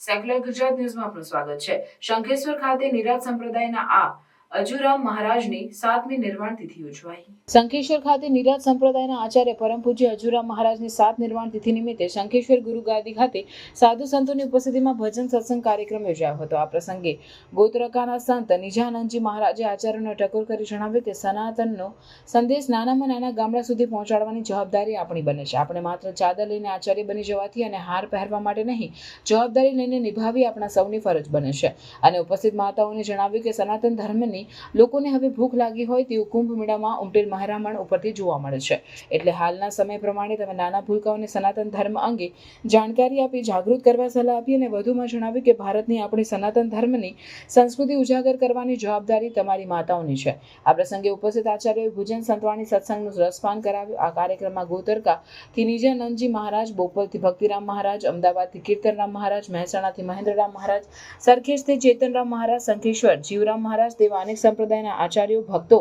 Secular Gujarat ન્યૂઝમાં આપનું સ્વાગત છે। શંખેશ્વર ખાતે નિરાંત સંપ્રદાયના આ અજુરામ મહારાજની 7મી નિર્વાણ તિથિ ઉજવાઈ। શંખેશ્વર ખાતે નિરાંત સંપ્રદાયના આચાર્ય પરમ પૂજ્ય અજુરામ મહારાજની 7 નિર્વાણ તિથિ નિમિત્તે શંખેશ્વર ગુરુ ગાદી ખાતે સાધુ સંતોની ઉપસ્થિતિમાં ભજન સત્સંગ કાર્યક્રમ યોજાયો હતો। આ પ્રસંગે ગોત્રકાના સંત નિજાનંદજી મહારાજે આચાર્યોને ટકોર કરી જણાવ્યું કે સનાતનનો સંદેશ નાનામાં નાના ગામડા સુધી પહોંચાડવાની જવાબદારી આપણી બને છે। આપણે માત્ર ચાદર લઈને આચાર્ય બની જવાથી અને હાર પહેરવા માટે નહીં, જવાબદારી લઈને નિભાવી આપણા સૌની ફરજ બને છે। અને ઉપસ્થિત માતાઓને જણાવ્યું કે સનાતન ધર્મની લોકોને હવે ભૂખ લાગી હોય તેવું કુંભ મેળામાં ઉમટેલ મહારામણ ઉપરથી જોવા મળે છે। એટલે હાલના સમય પ્રમાણે તમે નાના ભૂલકાઓને સનાતન ધર્મ અંગે જાણકારી આપી જાગૃત કરવા સલાહ આપી અને વધુમાં જણાવ્યું કે ભારતની આપણી સનાતન ધર્મની સંસ્કૃતિ ઉજાગર કરવાની જવાબદારી તમારી માતાઓની છે। આ પ્રસંગે ઉપસ્થિત આચાર્યોએ ભુજન સંતવાણી સત્સંગનું રસપાન કરાવ્યું। આ કાર્યક્રમમાં ગોતરકાથી નિજાનંદજી મહારાજ, બોપલથી ભક્તિરામ મહારાજ, અમદાવાદથી કીર્તનરામ મહારાજ, મહેસાણાથી મહેન્દ્રરામ મહારાજ, સરખેજથી ચેતનરામ મહારાજ, શંખેશ્વર જીવરામ મહારાજ તેવા અનેક સંપ્રદાયના આચાર્યો, ભક્તો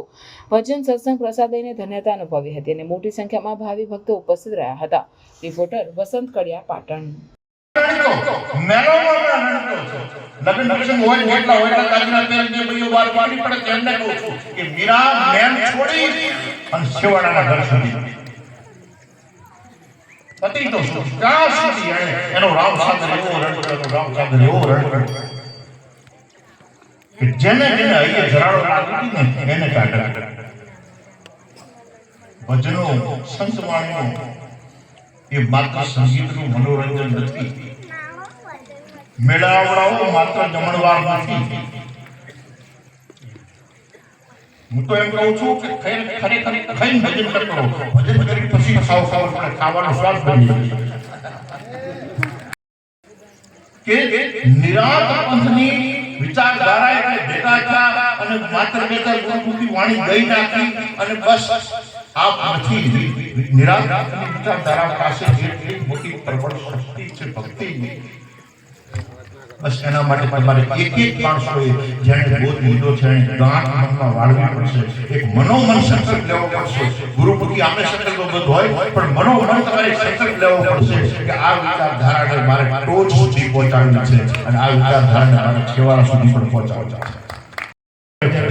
ભજન સત્સંગ પ્રસાદ લઈને ધન્યતા અનુભવી હતી અને મોટી સંખ્યામાં ભાવિ ભક્તો ઉપસ્થિત રહ્યા હતા। રિપોર્ટર વસંત કડિયા, પાટણ। જેને જેને અહીંયા જરાડો લાગી ને એને કાઢે ભજનો સંતવાણીનું એ માત્ર સંગીતનું મનોરંજન નથી, મેળાવડાઓ માત્ર જમણવાર નથી। હું તો એમ કહું છું કે ખરેખર ખાઈને ભજન કરો, ભજન કરી પછી ખાવાનો સ્વાદ બની જાય કે નિરાંત પંથની વિચારધારા એટલે ભેગા થયા અને માત્ર બેતા ગુરુમુખી વાણી ગઈ નાખી અને બસ આ નથી। નિરાંત વિચારધારા પાસે જેટલી મોટી પ્રબળ શક્તિ છે ભક્તિની, બસ એના માટે તમારે એક માણસોએ જેને બોધ લીધો છે ગાંઠ મનમાં વાળવી પડશે, એક મનોમન સંકલ્પ લેવો પડશે। ગુરુમુખી આપણે સંકલ્પ બધો હોય પણ મનોમન તમારે સંકલ્પ લેવો પડશે કે આ વિચારધારાને મારે ટોચ સુધી પહોંચાડવી છે અને આ વિચારધારાને મારે છેવાડા સુધી પણ પહોંચાડવી છે।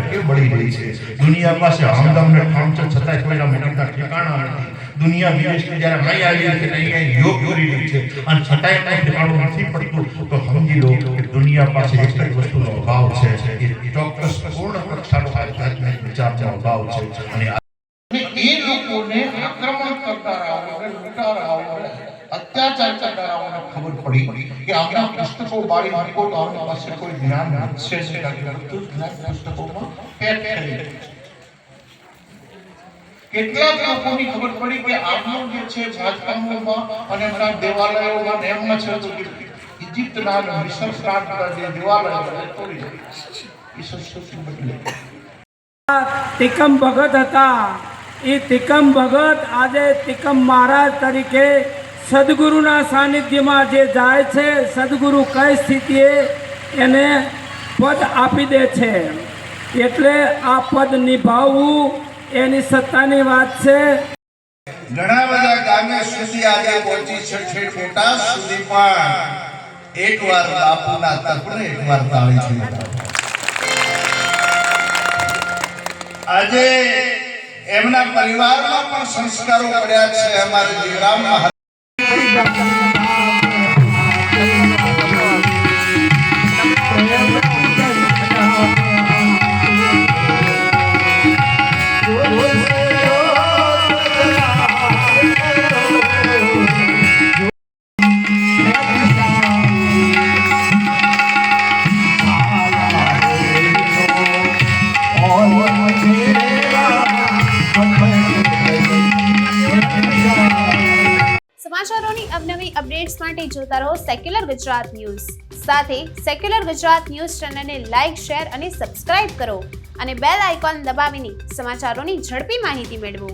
કે બળી રહી છે દુનિયા પાસે હમદમને ઠામ છે છતાંય કોઈના મનના ઠેકાણા નથી। દુનિયા વિદેશની જ્યારે નહીં આવી કે નહીં યોગ કરી રહી છે અને છતાંય કંઈ ઠેકાણું નથી પડતું તો સમજી લો કે દુનિયા પાસે એક જ વસ્તુનો અભાવ છે, એ ચોક્કસ પૂર્ણ કક્ષાનો આધ્યાત્મિક વિચારનો અભાવ છે। અને એ લોકોને આક્રમણ કરનારાઓને, લૂંટારાઓને, અત્યાચાર કરનારાઓને ખબર પડી કે આપણા પુસ્તકો બાળી નાખો તો આપણી પાસે કોઈ જ્ઞાન છે પુસ્તકોમાં પેક કરી કેટલાક લોકોની ખબર પડી કે આપણું જે છે રાજકારણમાં અને એમના દેવાલયોમાં એમમાં છે તો ઇજિપ્તના અને મિસર પ્રાંતના જે દેવાલયો તોડી એ સંસ્કૃતિ બદલે। તિકમ ભગત હતા, એ તિકમ ભગત આજે તિકમ મહારાજ તરીકે સદગુરુના સાનિધ્યમાં જે જાય છે, સદગુરુ કઈ સ્થિતિએ એને પદ આપી દે છે, એટલે આ પદ નિભાવવું એની સત્તાની વાત છે। ઘણા બધા ગામે સુધી આજે પહોંચી છે, છેક મોટા સુધી પણ એકવાર બાપુના તપને એકવાર તાળી છે। આજે એમના પરિવારમાં પણ સંસ્કારો પડ્યા છે। અમારે જીવરામ મહારાજ સમાચારોની અવનવી અપડેટ્સ માટે જોતા રહો સેક્યુલર ગુજરાત ન્યૂઝ। સાથે સેક્યુલર ગુજરાત ન્યૂઝ ચેનલને લાઇક, શેર અને સબસ્ક્રાઇબ કરો અને બેલ આઇકોન દબાવીને સમાચારોની ઝડપી માહિતી મેળવો।